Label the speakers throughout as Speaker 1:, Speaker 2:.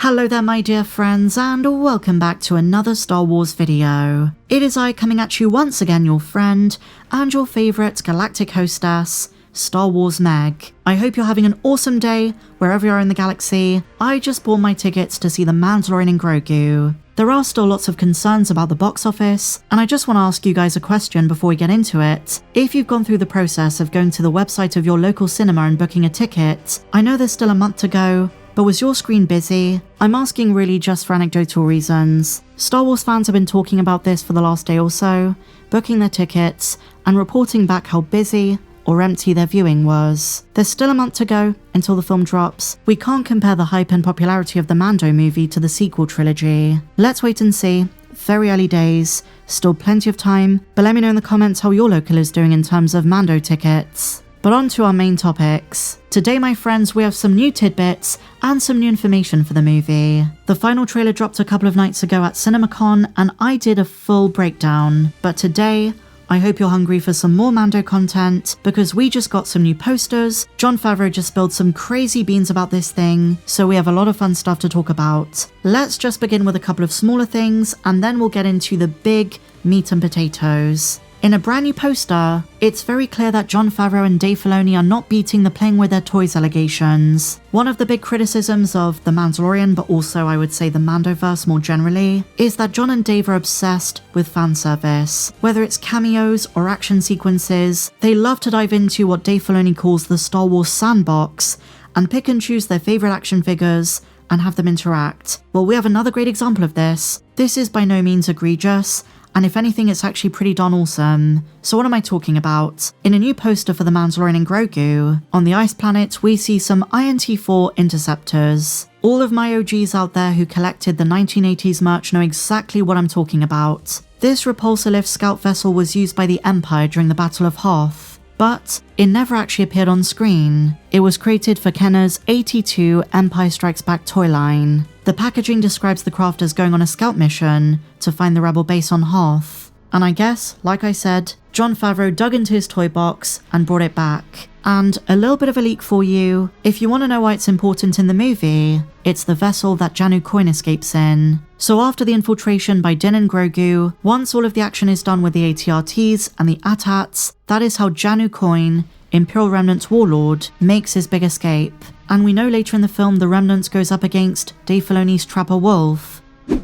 Speaker 1: Hello there my dear friends, and welcome back to another Star Wars video. It is I coming at you once again, your friend, and your favourite galactic hostess, Star Wars Meg. I hope you're having an awesome day, wherever you are in the galaxy. I just bought my tickets to see the Mandalorian and Grogu. There are still lots of concerns about the box office, and I just want to ask you guys a question before we get into it. If you've gone through the process of going to the website of your local cinema and booking a ticket, I know there's still a month to go, but was your screen busy? I'm asking really just for anecdotal reasons. Star Wars fans have been talking about this for the last day or so, booking their tickets, and reporting back how busy or empty their viewing was. There's still a month to go until the film drops. We can't compare the hype and popularity of the Mando movie to the sequel trilogy. Let's wait and see. Very early days, still plenty of time, but let me know in the comments how your local is doing in terms of Mando tickets. But on to our main topics. Today, my friends, we have some new tidbits and some new information for the movie. The final trailer dropped a couple of nights ago at CinemaCon, and I did a full breakdown. But today, I hope you're hungry for some more Mando content, because we just got some new posters. Jon Favreau just spilled some crazy beans about this thing, so we have a lot of fun stuff to talk about. Let's just begin with a couple of smaller things, and then we'll get into the big meat and potatoes. In a brand new poster, it's very clear that Jon Favreau and Dave Filoni are not beating the playing with their toys allegations. One of the big criticisms of The Mandalorian, but also I would say the Mandoverse more generally, is that Jon and Dave are obsessed with fan service. Whether it's cameos or action sequences, they love to dive into what Dave Filoni calls the Star Wars sandbox, and pick and choose their favourite action figures and have them interact. Well, we have another great example of this. This is by no means egregious, and if anything, it's actually pretty darn awesome. So what am I talking about? In a new poster for the Mandalorian and Grogu, on the ice planet, we see some INT-4 interceptors. All of my OGs out there who collected the 1980s merch know exactly what I'm talking about. This repulsor lift scout vessel was used by the Empire during the Battle of Hoth, but it never actually appeared on screen. It was created for Kenner's 82 Empire Strikes Back toy line. The packaging describes the craft as going on a scout mission to find the rebel base on Hoth. And I guess, like I said, Jon Favreau dug into his toy box and brought it back. And a little bit of a leak for you, if you want to know why it's important in the movie, it's the vessel that Janu Coin escapes in. So after the infiltration by Din and Grogu, once all of the action is done with the AT-RTs and the AT-ATs, that is how Janu Coin, Imperial Remnant's warlord, makes his big escape. And we know later in the film the Remnant goes up against Dave Filoni's Trapper Wolf.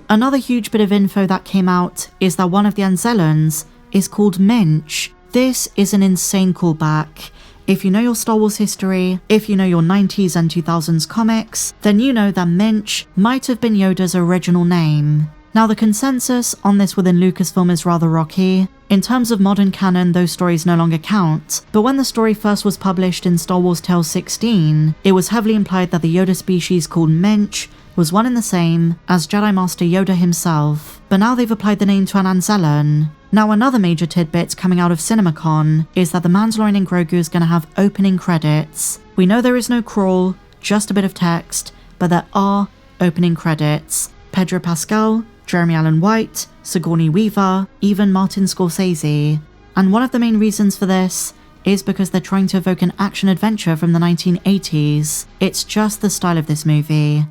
Speaker 1: Another huge bit of info that came out is that one of the Anzellans is called Minch. This is an insane callback. If you know your Star Wars history, if you know your 90s and 2000s comics, then you know that Minch might have been Yoda's original name. Now the consensus on this within Lucasfilm is rather rocky. In terms of modern canon, those stories no longer count, but when the story first was published in Star Wars Tales 16, it was heavily implied that the Yoda species called Minch was one and the same as Jedi Master Yoda himself, but now they've applied the name to an Anzellan. Now another major tidbit coming out of CinemaCon is that the Mandalorian and Grogu is going to have opening credits. We know there is no crawl, just a bit of text, but there are opening credits. Pedro Pascal, Jeremy Allen White, Sigourney Weaver, even Martin Scorsese. And one of the main reasons for this is because they're trying to evoke an action-adventure from the 1980s. It's just the style of this movie.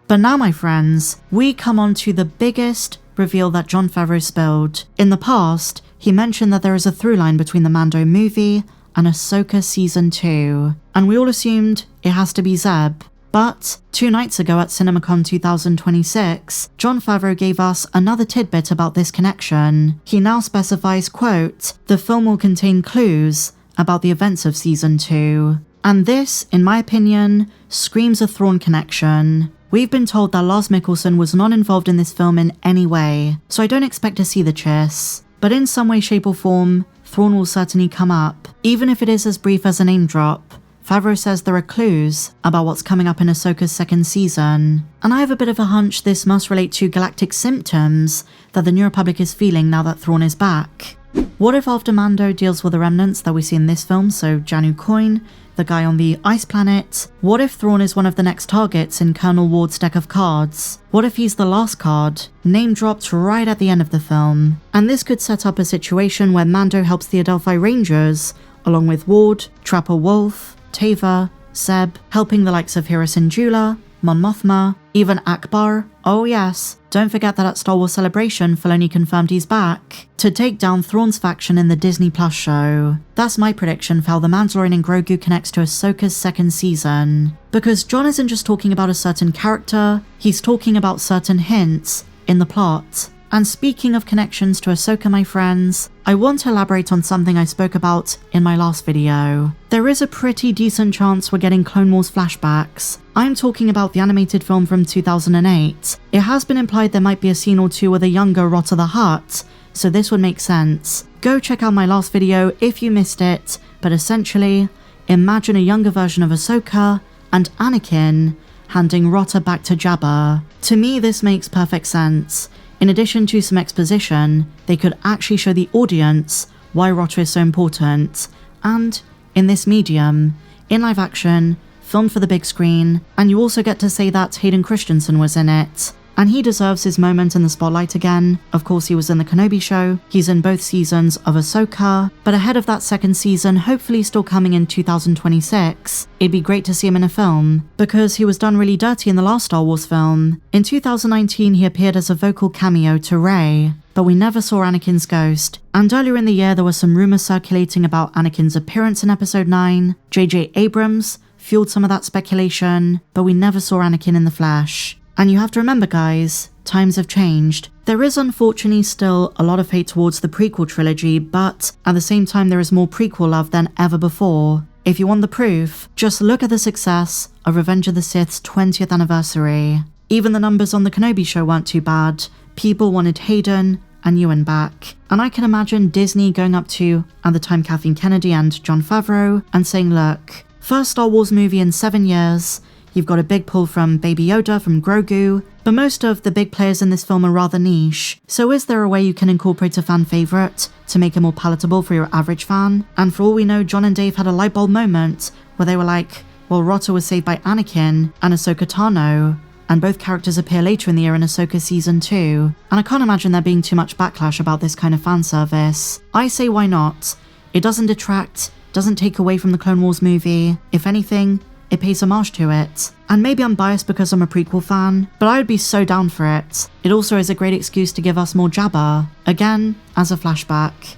Speaker 1: But now, my friends, we come on to the biggest reveal that Jon Favreau spilled. In the past, he mentioned that there is a through line between the Mando movie and Ahsoka Season 2, and we all assumed it has to be Zeb. But 2 nights ago at CinemaCon 2026, Jon Favreau gave us another tidbit about this connection. He now specifies, quote, "The film will contain clues about the events of Season 2. And this, in my opinion, screams a Thrawn connection. We've been told that Lars Mikkelsen was not involved in this film in any way, so I don't expect to see the Chiss. But in some way, shape or form, Thrawn will certainly come up, even if it is as brief as a name drop. Favreau says there are clues about what's coming up in Ahsoka's 2nd season, and I have a bit of a hunch this must relate to galactic symptoms that the New Republic is feeling now that Thrawn is back. What if after Mando deals with the remnants that we see in this film, so Janu Coin, the guy on the ice planet, what if Thrawn is one of the next targets in Colonel Ward's deck of cards? What if he's the last card, name dropped right at the end of the film? And this could set up a situation where Mando helps the Adelphi Rangers, along with Ward, Trapper Wolf, Tava, Zeb, helping the likes of Hera Syndulla, Mon Mothma, even Akbar. Oh yes, don't forget that at Star Wars Celebration, Filoni confirmed he's back to take down Thrawn's faction in the Disney Plus show. That's my prediction for how The Mandalorian and Grogu connects to Ahsoka's second season. Because Jon isn't just talking about a certain character, he's talking about certain hints in the plot. And speaking of connections to Ahsoka, my friends, I want to elaborate on something I spoke about in my last video. There is a pretty decent chance we're getting Clone Wars flashbacks. I'm talking about the animated film from 2008. It has been implied there might be a scene or two with a younger Rotta the Hutt, so this would make sense. Go check out my last video if you missed it, but essentially, imagine a younger version of Ahsoka and Anakin handing Rotta back to Jabba. To me, this makes perfect sense. In addition to some exposition, they could actually show the audience why Rotta is so important. And in this medium, in live action, filmed for the big screen, and you also get to say that Hayden Christensen was in it. And he deserves his moment in the spotlight again. Of course, he was in the Kenobi show, he's in both seasons of Ahsoka, but ahead of that second season, hopefully still coming in 2026, it'd be great to see him in a film, because he was done really dirty in the last Star Wars film. In 2019, he appeared as a vocal cameo to Rey, but we never saw Anakin's ghost. And earlier in the year, there were some rumors circulating about Anakin's appearance in Episode 9. J.J. Abrams fueled some of that speculation, but we never saw Anakin in the flesh. And you have to remember, guys, times have changed. There is unfortunately still a lot of hate towards the prequel trilogy, but at the same time there is more prequel love than ever before. If you want the proof, just look at the success of Revenge of the Sith's 20th anniversary. Even the numbers on the Kenobi show weren't too bad. People wanted Hayden and Ewan back. And I can imagine Disney going up to, at the time, Kathleen Kennedy and Jon Favreau, and saying, look, first Star Wars movie in 7 years, you've got a big pull from Baby Yoda, from Grogu, but most of the big players in this film are rather niche. So is there a way you can incorporate a fan favourite to make it more palatable for your average fan? And for all we know, Jon and Dave had a lightbulb moment where they were like, well, Rotta was saved by Anakin and Ahsoka Tano, and both characters appear later in the year in Ahsoka Season 2. And I can't imagine there being too much backlash about this kind of fan service. I say why not? It doesn't detract, doesn't take away from the Clone Wars movie. If anything, it pays homage to it. And maybe I'm biased because I'm a prequel fan, but I would be so down for it. It also is a great excuse to give us more Jabba, again, as a flashback.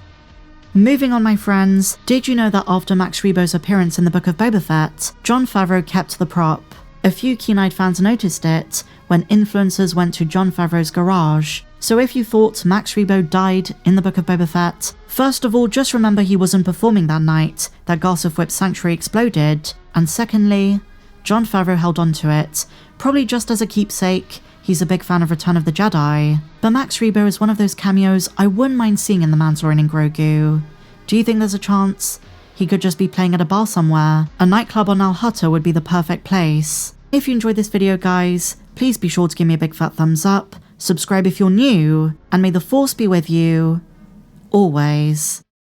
Speaker 1: Moving on, my friends, did you know that after Max Rebo's appearance in the Book of Boba Fett, Jon Favreau kept the prop? A few keen-eyed fans noticed it when influencers went to Jon Favreau's garage. So if you thought Max Rebo died in the Book of Boba Fett, first of all, just remember he wasn't performing that night that Garth Whip's sanctuary exploded, and secondly, Jon Favreau held on to it, probably just as a keepsake. He's a big fan of Return of the Jedi. But Max Rebo is one of those cameos I wouldn't mind seeing in The Mandalorian and Grogu. Do you think there's a chance he could just be playing at a bar somewhere? A nightclub on Al Hutta would be the perfect place. If you enjoyed this video, guys, please be sure to give me a big fat thumbs up, subscribe if you're new, and may the Force be with you always.